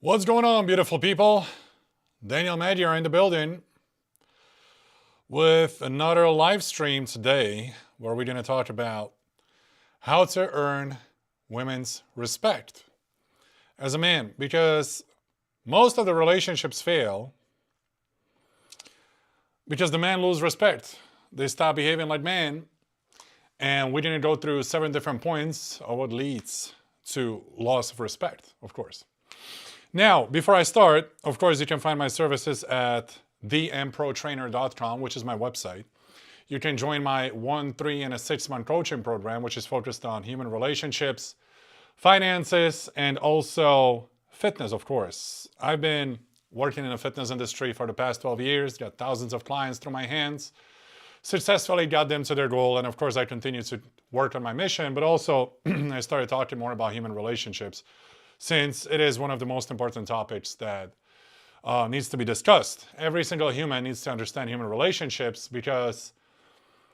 What's going on, beautiful people? Daniel Medier in the building with another live stream today where we're going to talk about how to earn women's respect as a man, because most of the relationships fail because the man lose respect. They stop behaving like men, and we're going to go through 7 different points of what leads to loss of respect, of course. Now, before I start, of course, you can find my services at themprotrainer.com, which is my website. You can join my 1, 3, and a 6-month coaching program, which is focused on human relationships, finances, and also fitness, of course. I've been working in the fitness industry for the past 12 years, got thousands of clients through my hands, successfully got them to their goal, and of course, I continue to work on my mission, but also I started talking more about human relationships, since it is one of the most important topics that needs to be discussed. Every single human needs to understand human relationships because,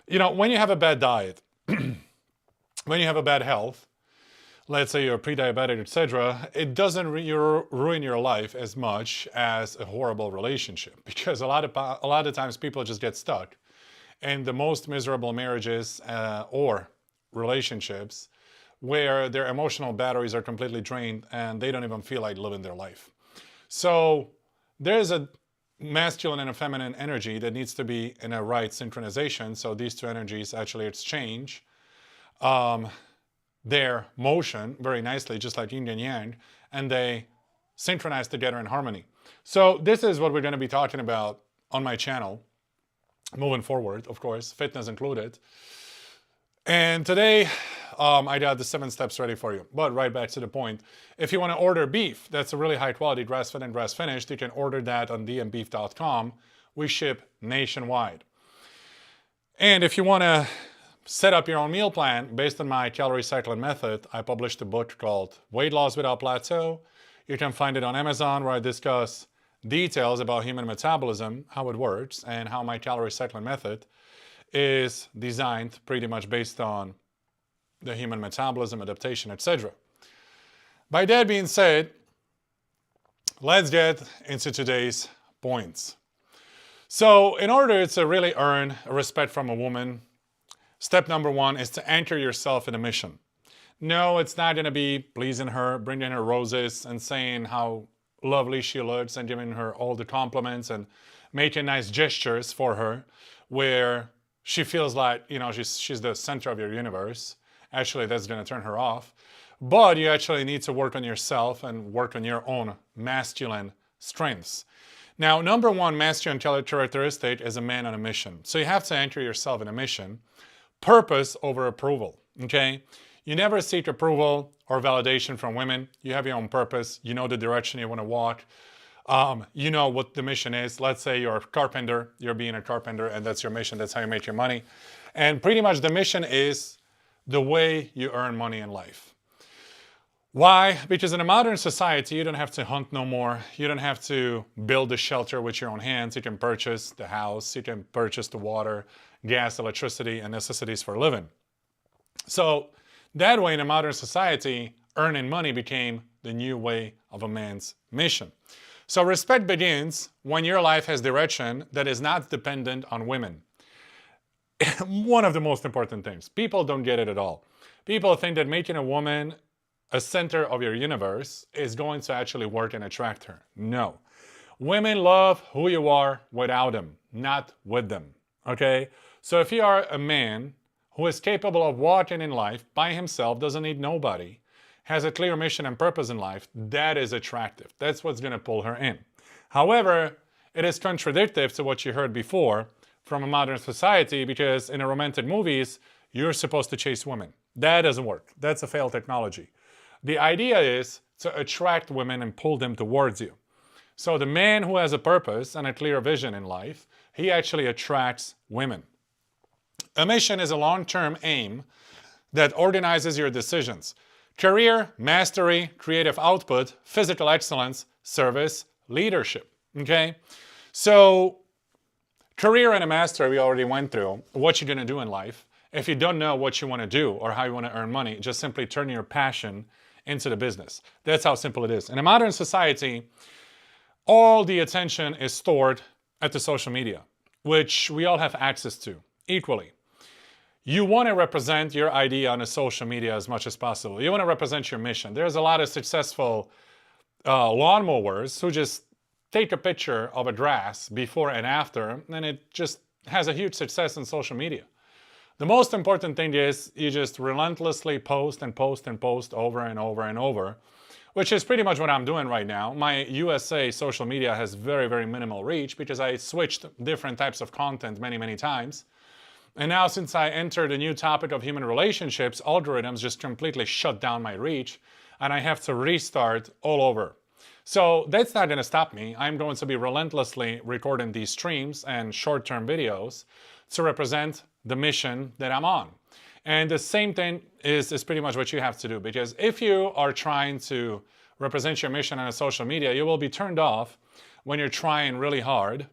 when you have a bad diet, when you have a bad health, let's say you're pre-diabetic, etc., it doesn't ruin your life as much as a horrible relationship, because a lot of times people just get stuck in the most miserable marriages or relationships where their emotional batteries are completely drained and they don't even feel like living their life. So there's a masculine and a feminine energy that needs to be in a right synchronization. So these two energies actually exchange their motion very nicely, just like yin and yang, and they synchronize together in harmony. So this is what we're going to be talking about on my channel moving forward, of course, fitness included. And today, I got the 7 steps ready for you. But right back to the point. If you want to order beef that's a really high quality, grass-fed and grass-finished, you can order that on dmbeef.com. We ship nationwide. And if you want to set up your own meal plan based on my calorie cycling method, I published a book called Weight Loss Without Plateau. You can find it on Amazon, where I discuss details about human metabolism, how it works, and how my calorie cycling method is designed pretty much based on the human metabolism, adaptation, etc. By that being said, let's get into today's points. So in order to really earn respect from a woman, step number 1 is to anchor yourself in a mission. No, it's not going to be pleasing her, bringing her roses and saying how lovely she looks and giving her all the compliments and making nice gestures for her where she feels like, she's the center of your universe. Actually, that's going to turn her off. But you actually need to work on yourself and work on your own masculine strengths. Now, number 1 masculine characteristic is a man on a mission. So you have to anchor yourself in a mission. Purpose over approval, okay? You never seek approval or validation from women. You have your own purpose. You know the direction you want to walk. You know what the mission is. Let's say you're a carpenter, you're being a carpenter, and that's your mission. That's how you make your money. And pretty much the mission is the way you earn money in life. Why? Because in a modern society, you don't have to hunt no more. You don't have to build a shelter with your own hands. You can purchase the house. You can purchase the water, gas, electricity, and necessities for living. So that way, in a modern society, earning money became the new way of a man's mission. So respect begins when your life has direction that is not dependent on women. One of the most important things. People don't get it at all. People think that making a woman a center of your universe is going to actually work and attract her. No. Women love who you are without them, not with them. Okay? So if you are a man who is capable of walking in life by himself, doesn't need nobody, has a clear mission and purpose in life, that is attractive. That's what's going to pull her in. However, it is contradictory to what you heard before from a modern society, because in a romantic movies, you're supposed to chase women. That doesn't work. That's a failed technology. The idea is to attract women and pull them towards you. So the man who has a purpose and a clear vision in life, he actually attracts women. A mission is a long-term aim that organizes your decisions. Career, mastery, creative output, physical excellence, service, leadership. Okay? So career and a mastery we already went through. What you're going to do in life. If you don't know what you want to do or how you want to earn money, just simply turn your passion into the business. That's how simple it is. In a modern society, all the attention is stored at the social media, which we all have access to equally. You want to represent your idea on the social media as much as possible. You want to represent your mission. There's a lot of successful lawnmowers who just take a picture of a dress before and after, and it just has a huge success in social media. The most important thing is you just relentlessly post and post and post over and over and over, which is pretty much what I'm doing right now. My USA social media has very, very minimal reach because I switched different types of content many, many times. And now since I entered a new topic of human relationships, algorithms just completely shut down my reach and I have to restart all over. So that's not going to stop me. I'm going to be relentlessly recording these streams and short-term videos to represent the mission that I'm on. And the same thing is pretty much what you have to do, because if you are trying to represent your mission on a social media, you will be turned off when you're trying really hard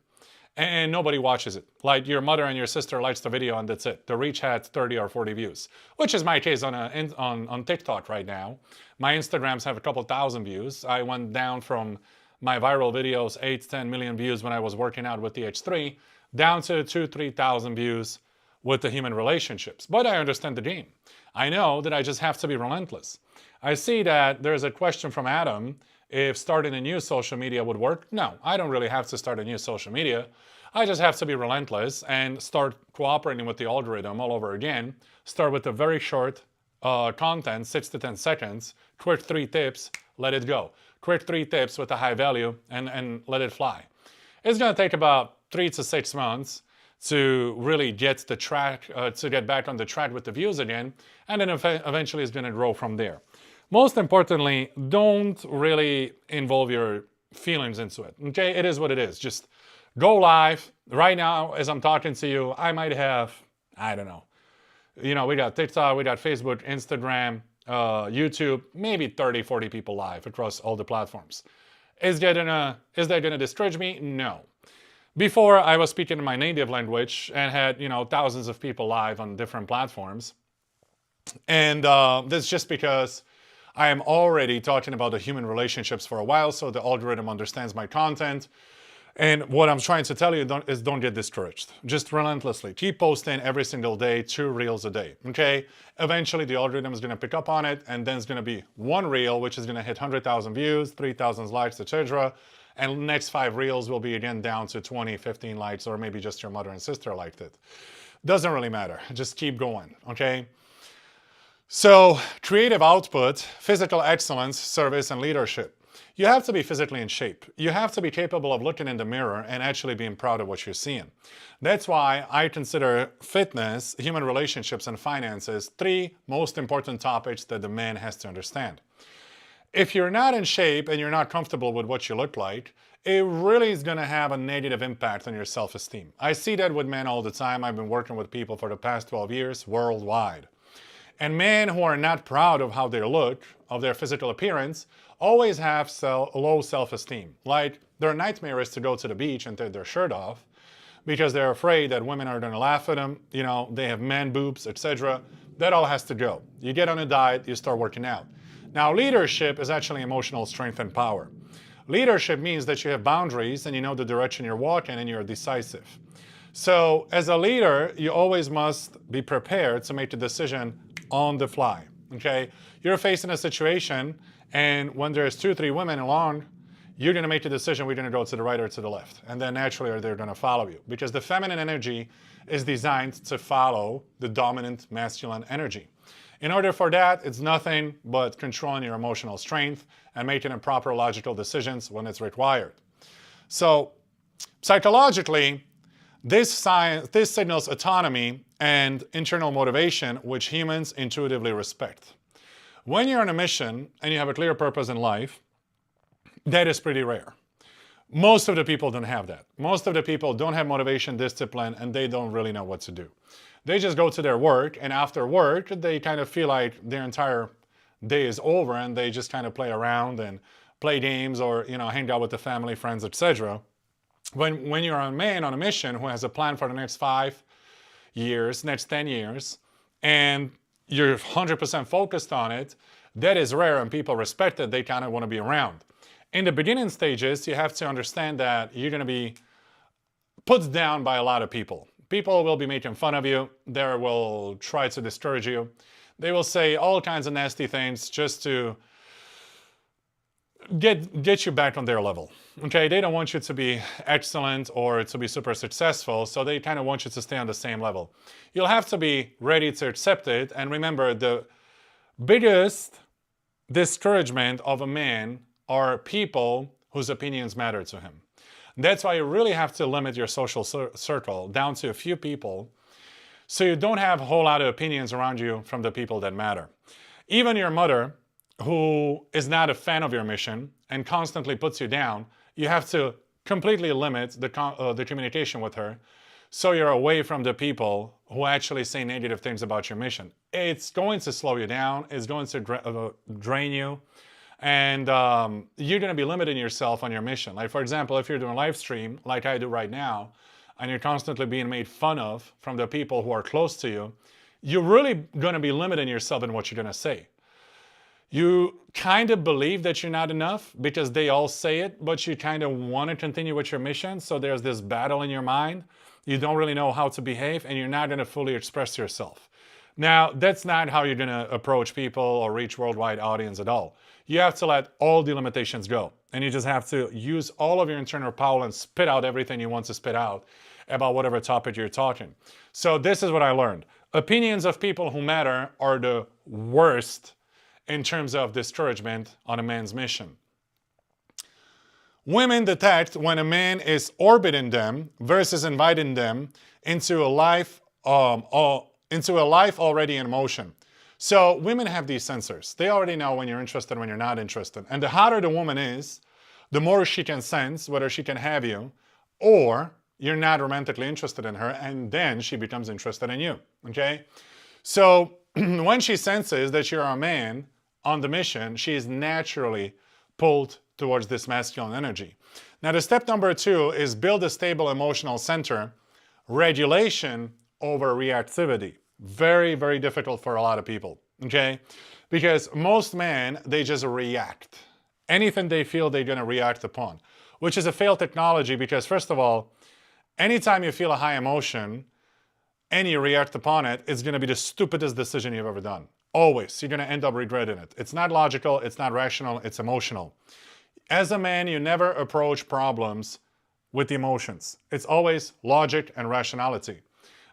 and nobody watches it. Like your mother and your sister likes the video and that's it. The reach had 30 or 40 views, which is my case on TikTok right now. My Instagrams have a couple thousand views. I went down from my viral videos, 8 to 10 million views when I was working out with the H3, down to 2,000-3,000 views with the human relationships. But I understand the game. I know that I just have to be relentless. I see that there's a question from Adam if starting a new social media would work. No, I don't really have to start a new social media. I just have to be relentless and start cooperating with the algorithm all over again. Start with a very short content, 6 to 10 seconds, quick 3 tips, let it go. Quick 3 tips with a high value and let it fly. It's going to take about 3 to 6 months to really get the track, to get back on the track with the views again, and then eventually it's going to grow from there. Most importantly, don't really involve your feelings into it, okay? It is what it is. Just go live. Right now, as I'm talking to you, I might have, I don't know, you know, we got TikTok, we got Facebook, Instagram, YouTube, maybe 30, 40 people live across all the platforms. Is that gonna discourage me? No. Before, I was speaking in my native language and had, you know, thousands of people live on different platforms. And that's just because I am already talking about the human relationships for a while, so the algorithm understands my content. And what I'm trying to tell you is don't get discouraged. Just relentlessly. Keep posting every single day, 2 reels a day, okay? Eventually, the algorithm is going to pick up on it, and then it's going to be 1 reel, which is going to hit 100,000 views, 3,000 likes, etc. And the next 5 reels will be again down to 20, 15 likes, or maybe just your mother and sister liked it. Doesn't really matter. Just keep going, okay? So, creative output, physical excellence, service, and leadership. You have to be physically in shape. You have to be capable of looking in the mirror and actually being proud of what you're seeing. That's why I consider fitness, human relationships, and finances 3 most important topics that the man has to understand. If you're not in shape and you're not comfortable with what you look like, it really is going to have a negative impact on your self-esteem. I see that with men all the time. I've been working with people for the past 12 years worldwide. And men who are not proud of how they look, of their physical appearance, always have low self-esteem. Like, their nightmare is to go to the beach and take their shirt off because they're afraid that women are going to laugh at them, you know, they have man boobs, etc. That all has to go. You get on a diet, you start working out. Now, leadership is actually emotional strength and power. Leadership means that you have boundaries and you know the direction you're walking and you're decisive. So, as a leader, you always must be prepared to make a decision on the fly, okay? You're facing a situation, and when there's 2 or 3 women along, you're gonna make the decision, we're gonna go to the right or to the left, and then naturally they're gonna follow you, because the feminine energy is designed to follow the dominant masculine energy. In order for that, it's nothing but controlling your emotional strength and making proper logical decisions when it's required. So, psychologically, this signals autonomy and internal motivation, which humans intuitively respect. When you're on a mission and you have a clear purpose in life, that is pretty rare. Most of the people don't have that. Most of the people don't have motivation, discipline, and they don't really know what to do. They just go to their work, and after work, they kind of feel like their entire day is over, and they just kind of play around and play games or, you know, hang out with the family, friends, etc. When you're a man on a mission who has a plan for the next 5 years, next 10 years, and you're 100% focused on it, that is rare and people respect it, they kind of want to be around. In the beginning stages, you have to understand that you're going to be put down by a lot of people. People will be making fun of you. They will try to discourage you. They will say all kinds of nasty things just to get you back on their level. Okay, they don't want you to be excellent or to be super successful, so they kind of want you to stay on the same level. You'll have to be ready to accept it, and remember, the biggest discouragement of a man are people whose opinions matter to him. That's why you really have to limit your social circle down to a few people, so you don't have a whole lot of opinions around you from the people that matter. Even your mother, who is not a fan of your mission and constantly puts you down, you have to completely limit the communication with her, so you're away from the people who actually say negative things about your mission. It's going to slow you down, it's going to drain you, and you're going to be limiting yourself on your mission. Like, for example, if you're doing a live stream like I do right now, and you're constantly being made fun of from the people who are close to you, you're really going to be limiting yourself in what you're going to say. You kind of believe that you're not enough because they all say it, but you kind of want to continue with your mission, so there's this battle in your mind. You don't really know how to behave, and you're not going to fully express yourself. Now, that's not how you're going to approach people or reach worldwide audience at all. You have to let all the limitations go, and you just have to use all of your internal power and spit out everything you want to spit out about whatever topic you're talking. So this is what I learned. Opinions of people who matter are the worst in terms of discouragement on a man's mission. Women detect when a man is orbiting them versus inviting them into a life already in motion. So women have these sensors. They already know when you're interested, when you're not interested. And the hotter the woman is, the more she can sense whether she can have you or you're not romantically interested in her, and then she becomes interested in you, okay? So when she senses that you're a man on the mission, she is naturally pulled towards this masculine energy. Now, the step number 2 is build a stable emotional center, regulation over reactivity. Very, very difficult for a lot of people, okay? Because most men, they just react. Anything they feel, they're gonna react upon, which is a failed technology because, first of all, anytime you feel a high emotion and you react upon it, it's gonna be the stupidest decision you've ever done. Always. You're gonna end up regretting it. It's not logical, it's not rational, it's emotional. As a man, you never approach problems with emotions. It's always logic and rationality.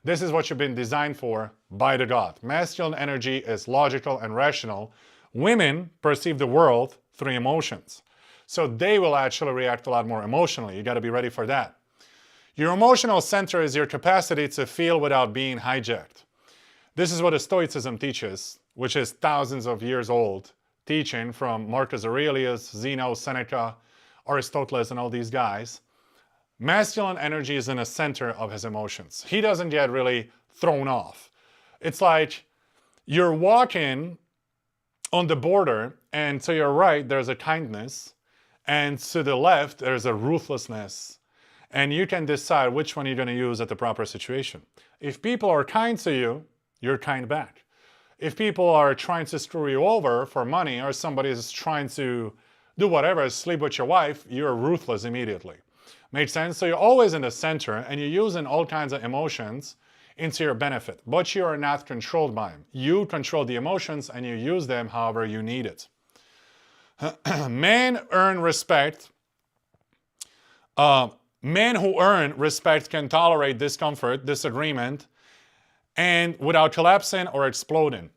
This is what you've been designed for by the God. Masculine energy is logical and rational. Women perceive the world through emotions. So they will actually react a lot more emotionally. You gotta be ready for that. Your emotional center is your capacity to feel without being hijacked. This is what the Stoicism teaches, which is thousands of years old teaching from Marcus Aurelius, Zeno, Seneca, Aristoteles, and all these guys. Masculine energy is in the center of his emotions. He doesn't get really thrown off. It's like you're walking on the border, and to your right, there's a kindness, and to the left, there's a ruthlessness. And you can decide which one you're going to use at the proper situation. If people are kind to you, you're kind back. If people are trying to screw you over for money, or somebody is trying to do whatever, sleep with your wife, you're ruthless immediately. Makes sense? So you're always in the center, and you're using all kinds of emotions into your benefit, but you are not controlled by them. You control the emotions, and you use them however you need it. Men earn respect. Men who earn respect can tolerate discomfort, disagreement, and without collapsing or exploding.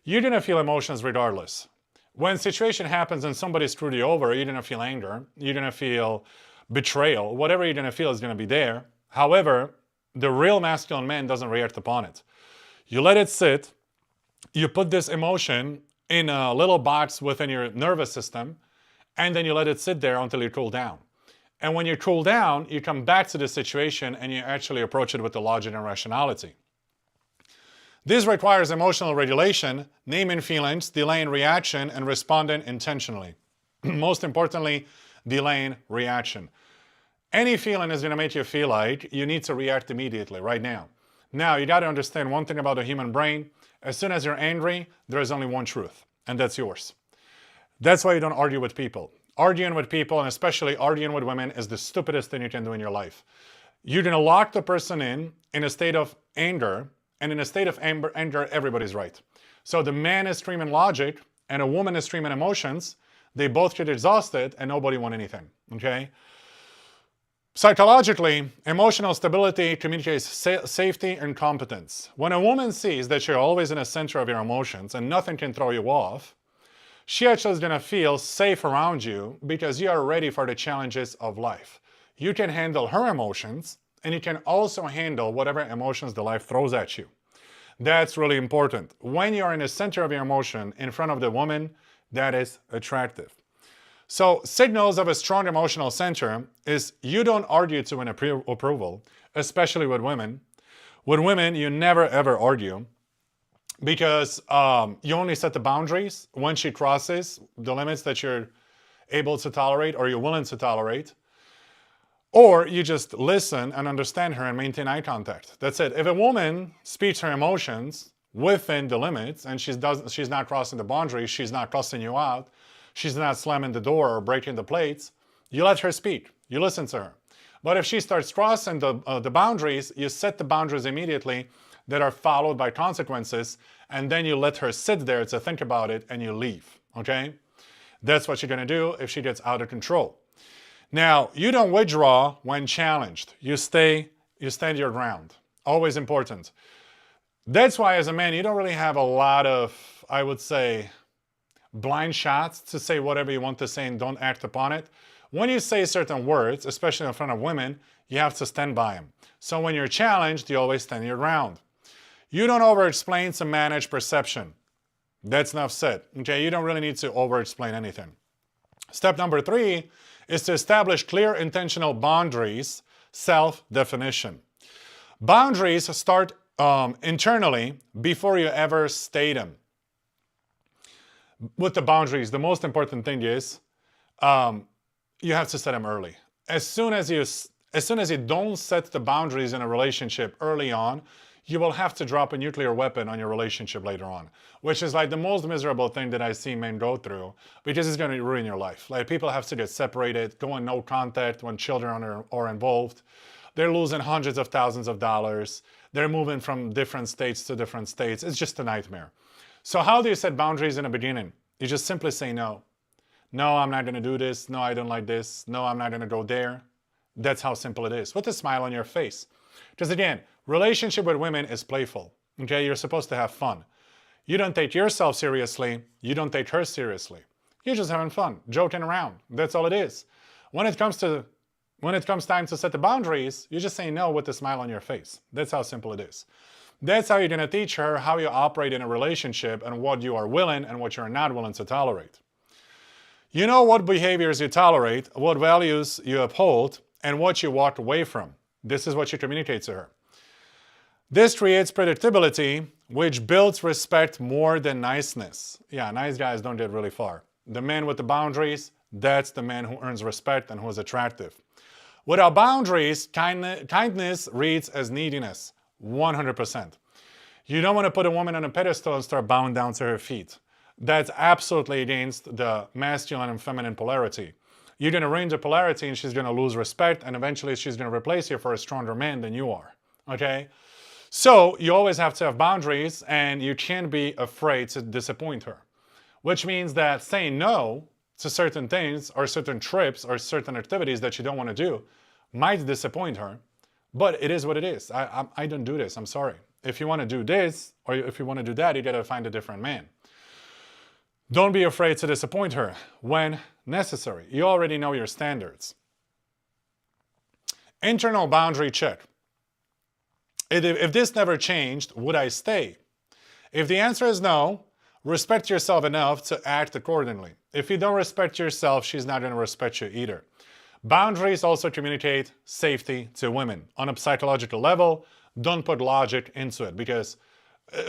You're gonna feel emotions regardless. When a situation happens and somebody screwed you over, you're gonna feel anger, you're gonna feel betrayal, whatever you're gonna feel is gonna be there. However, the real masculine man doesn't react upon it. You let it sit, you put this emotion in a little box within your nervous system, and then you let it sit there until you cool down. And when you cool down, you come back to the situation and you actually approach it with the logic and rationality. This requires emotional regulation, naming feelings, delaying reaction, and responding intentionally. Most importantly, delaying reaction. Any feeling is going to make you feel like you need to react immediately, right now. Now, you got to understand one thing about the human brain. As soon as you're angry, there is only one truth. and that's yours. That's why you don't argue with people. Arguing with people, and especially arguing with women, is the stupidest thing you can do in your life. You're going to lock the person in a state of anger, and in a state of anger, everybody's right. So the man is streaming logic, and a woman is streaming emotions. They both get exhausted, and nobody won anything, okay? Psychologically, emotional stability communicates safety and competence. When a woman sees that you're always in the center of your emotions and nothing can throw you off, she actually is going to feel safe around you because you are ready for the challenges of life. You can handle her emotions, and you can also handle whatever emotions the life throws at you. That's really important. When you are in the center of your emotion in front of the woman, that is attractive. So signals of a strong emotional center is you don't argue to win approval, especially with women. With women, you never ever argue, because you only set the boundaries when she crosses the limits that you're able to tolerate or you're willing to tolerate. Or you just listen and understand her and maintain eye contact. That's it. If a woman speaks her emotions within the limits and she's not crossing the boundaries, she's not cussing you out, she's not slamming the door or breaking the plates, you let her speak. You listen to her. But if she starts crossing the boundaries, you set the boundaries immediately that are followed by consequences, and then you let her sit there to think about it and you leave, okay? That's what you're gonna do if she gets out of control. Now, you don't withdraw when challenged. You stand your ground. Always important. That's why as a man, you don't really have a lot of, I would say, blind shots to say whatever you want to say and don't act upon it. When you say certain words, especially in front of women, you have to stand by them. So when you're challenged, you always stand your ground. You don't over-explain to manage perception. That's enough said. Okay, you don't really need to over-explain anything. Step number 3 is to establish clear intentional boundaries, self-definition. Boundaries start internally before you ever state them. With the boundaries, the most important thing is you have to set them early. As soon as you don't set the boundaries in a relationship early on, you will have to drop a nuclear weapon on your relationship later on, which is like the most miserable thing that I see men go through, because it's going to ruin your life. Like, people have to get separated, go on no contact when children are involved. They're losing hundreds of thousands of dollars. They're moving from different states to different states. It's just a nightmare. So how do you set boundaries in the beginning? You just simply say no. No, I'm not going to do this. No, I don't like this. No, I'm not going to go there. That's how simple it is, with a smile on your face. Because again, relationship with women is playful. Okay, you're supposed to have fun. You don't take yourself seriously. You don't take her seriously. You're just having fun, joking around. That's all it is. When it comes time to set the boundaries, you just say no with a smile on your face. That's how simple it is. That's how you're going to teach her how you operate in a relationship and what you are willing and what you're not willing to tolerate. You know what behaviors you tolerate, what values you uphold, and what you walk away from. This is what you communicate to her. This creates predictability, which builds respect more than niceness. Yeah, nice guys don't get really far. The man with the boundaries, that's the man who earns respect and who is attractive. Without boundaries, kindness reads as neediness, 100%. You don't want to put a woman on a pedestal and start bowing down to her feet. That's absolutely against the masculine and feminine polarity. You're going to range the polarity and she's going to lose respect, and eventually she's going to replace you for a stronger man than you are, okay? So you always have to have boundaries, and you can't be afraid to disappoint her, which means that saying no to certain things or certain trips or certain activities that you don't want to do might disappoint her, but it is what it is. I don't do this, I'm sorry. If you want to do this or if you want to do that, you got to find a different man. Don't be afraid to disappoint her when necessary. You already know your standards. Internal boundary check. If this never changed, would I stay? If the answer is no, respect yourself enough to act accordingly. If you don't respect yourself, she's not going to respect you either. Boundaries also communicate safety to women. On a psychological level, don't put logic into it, because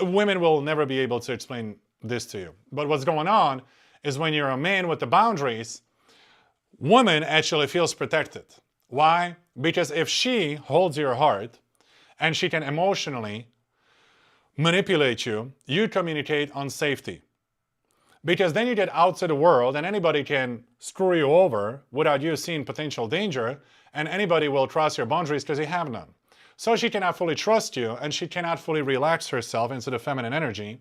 women will never be able to explain this to you. But what's going on is when you're a man with the boundaries, woman actually feels protected. Why? Because if she holds your heart and she can emotionally manipulate you, you communicate on safety. Because then you get out to the world and anybody can screw you over without you seeing potential danger, and anybody will cross your boundaries because you have none. So she cannot fully trust you, and she cannot fully relax herself into the feminine energy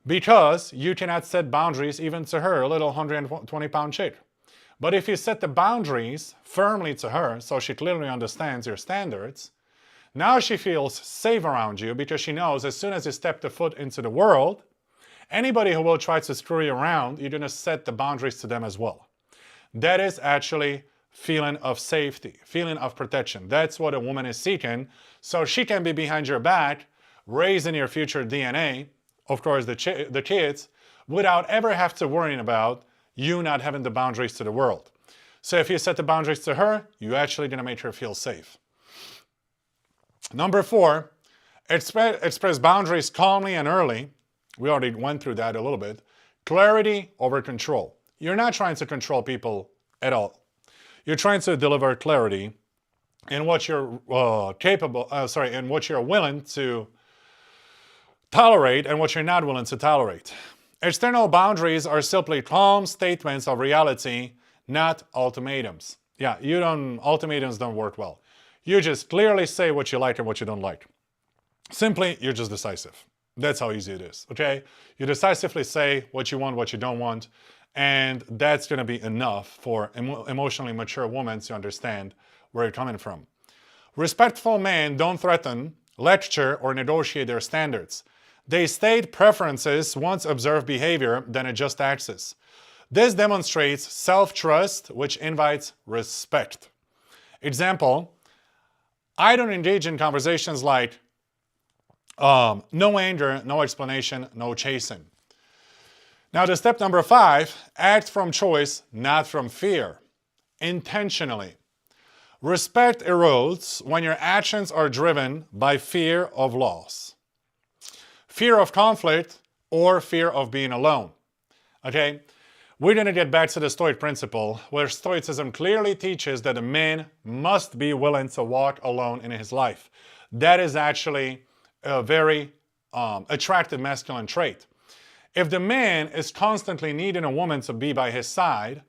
because you cannot set boundaries even to her, a little 120-pound chick. But if you set the boundaries firmly to her, so she clearly understands your standards, now she feels safe around you because she knows as soon as you step the foot into the world, anybody who will try to screw you around, you're going to set the boundaries to them as well. That is actually feeling of safety, feeling of protection. That's what a woman is seeking. So she can be behind your back, raising your future DNA, of course the kids, without ever have to worrying about you not having the boundaries to the world. So if you set the boundaries to her, you're actually going to make her feel safe. Number 4, express boundaries calmly and early. We already went through that a little bit. Clarity over control. You're not trying to control people at all. You're trying to deliver clarity in what you're in what you're willing to tolerate and what you're not willing to tolerate. External boundaries are simply calm statements of reality, not ultimatums. Yeah, ultimatums don't work well. You just clearly say what you like and what you don't like. Simply, you're just decisive. That's how easy it is, okay? You decisively say what you want, what you don't want, and that's going to be enough for emotionally mature women to understand where you're coming from. Respectful men don't threaten, lecture, or negotiate their standards. They state preferences, once observe behavior, then adjust access. This demonstrates self-trust, which invites respect. Example, I don't engage in conversations like, no anger, no explanation, no chasing. Now the step number 5, act from choice, not from fear. Intentionally. Respect erodes when your actions are driven by fear of loss, fear of conflict, or fear of being alone. Okay? We're going to get back to the Stoic principle, where Stoicism clearly teaches that a man must be willing to walk alone in his life. That is actually a very attractive masculine trait. If the man is constantly needing a woman to be by his side,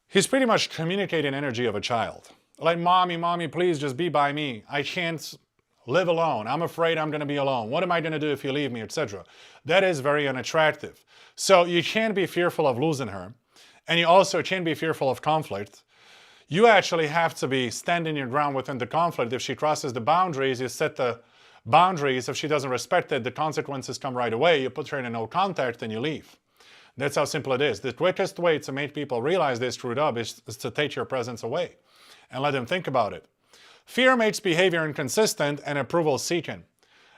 he's pretty much communicating energy of a child. Like, mommy, please just be by me. I can't live alone. I'm afraid I'm going to be alone. What am I going to do if you leave me, etc.? That is very unattractive. So you can't be fearful of losing her, and you also can't be fearful of conflict. You actually have to be standing your ground within the conflict. If she crosses the boundaries, you set the boundaries. If she doesn't respect it, the consequences come right away. You put her in a no contact and you leave. That's how simple it is. The quickest way to make people realize they screwed up is to take your presence away and let them think about it. Fear makes behavior inconsistent and approval seeking.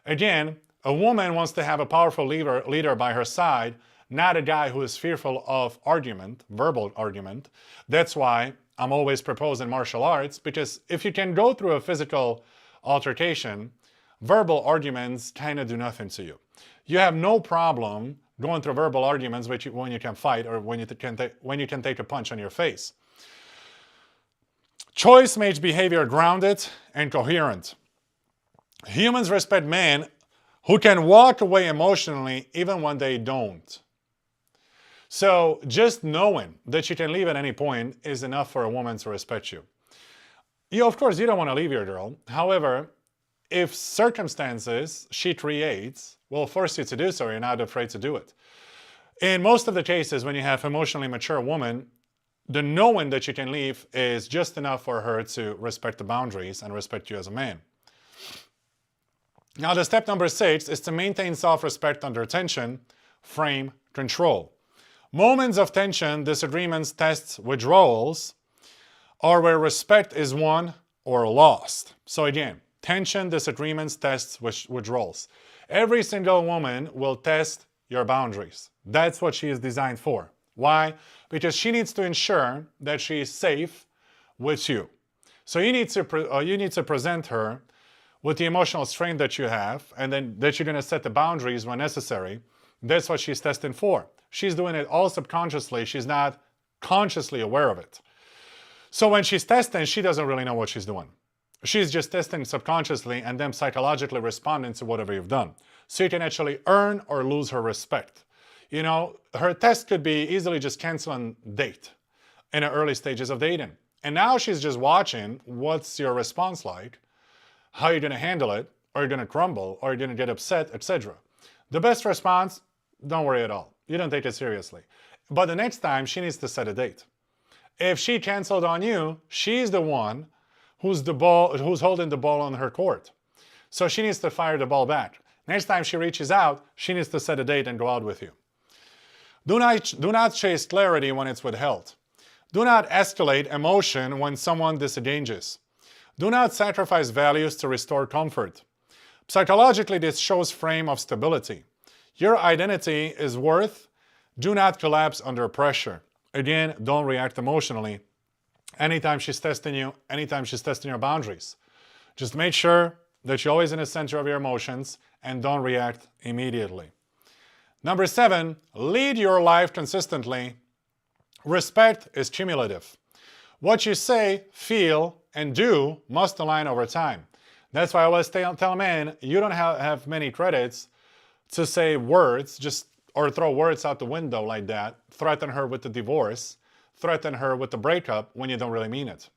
Again, a woman wants to have a powerful leader by her side, not a guy who is fearful of argument, verbal argument. That's why I'm always proposing martial arts, because if you can go through a physical altercation, verbal arguments kind of do nothing to you. You have no problem going through verbal arguments when you can fight, or when you can take a punch on your face. Choice makes behavior grounded and coherent. Humans respect men who can walk away emotionally even when they don't. So just knowing that you can leave at any point is enough for a woman to respect you. Of course, you don't want to leave your girl. However, if circumstances she creates will force you to do so, you're not afraid to do it. In most of the cases, when you have emotionally mature woman, the knowing that you can leave is just enough for her to respect the boundaries and respect you as a man. Now, the step number 6 is to maintain self-respect under tension, frame control. Moments of tension, disagreements, tests, withdrawals are where respect is won or lost. So again, tension, disagreements, tests, withdrawals. Every single woman will test your boundaries. That's what she is designed for. Why? Because she needs to ensure that she is safe with you. So you need to present her with the emotional strength that you have, and then that you're going to set the boundaries when necessary. That's what she's testing for. She's doing it all subconsciously. She's not consciously aware of it. So when she's testing, she doesn't really know what she's doing. She's just testing subconsciously and then psychologically responding to whatever you've done. So you can actually earn or lose her respect. You know, her test could be easily just canceling date in the early stages of dating. And now she's just watching what's your response like, how you're gonna handle it, are you gonna crumble, or are you gonna get upset, etc. The best response, don't worry at all. You don't take it seriously. But the next time, she needs to set a date. If she canceled on you, she's the one who's holding the ball on her court. So she needs to fire the ball back. Next time she reaches out, she needs to set a date and go out with you. Do not chase clarity when it's withheld. Do not escalate emotion when someone disengages. Do not sacrifice values to restore comfort. Psychologically, this shows frame of stability. Your identity is worth. Do not collapse under pressure. Again, don't react emotionally. Anytime she's testing you, anytime she's testing your boundaries, just make sure that you're always in the center of your emotions and don't react immediately. Number 7, lead your life consistently. Respect is cumulative. What you say, feel, and do must align over time. That's why I always tell men, you don't have many credits to say words, or throw words out the window like that, threaten her with the divorce, threaten her with the breakup when you don't really mean it.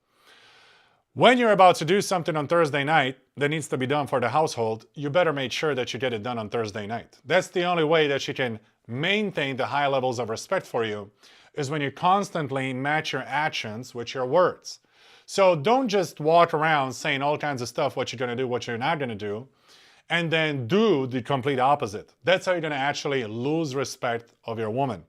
When you're about to do something on Thursday night that needs to be done for the household, you better make sure that you get it done on Thursday night. That's the only way that she can maintain the high levels of respect for you, is when you constantly match your actions with your words. So don't just walk around saying all kinds of stuff, what you're going to do, what you're not going to do, and then do the complete opposite. That's how you're going to actually lose respect of your woman.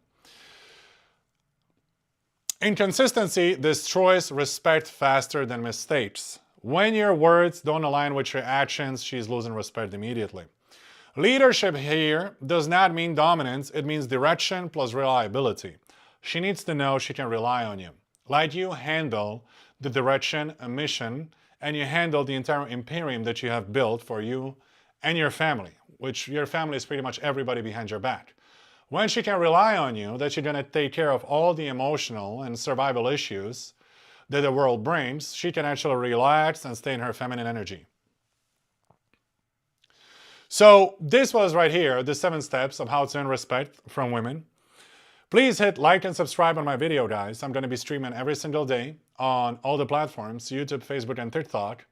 Inconsistency destroys respect faster than mistakes. When your words don't align with your actions, she's losing respect immediately. Leadership here does not mean dominance, it means direction plus reliability. She needs to know she can rely on you. Like you handle the direction, a mission, and you handle the entire imperium that you have built for you and your family, which your family is pretty much everybody behind your back. When she can rely on you, that you're going to take care of all the emotional and survival issues that the world brings, she can actually relax and stay in her feminine energy. So this was right here, the 7 steps of how to earn respect from women. Please hit like and subscribe on my video, guys. I'm going to be streaming every single day on all the platforms, YouTube, Facebook, and TikTok.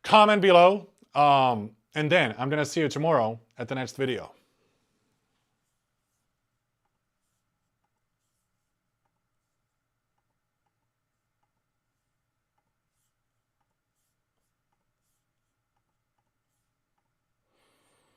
Comment below, and then I'm going to see you tomorrow at the next video.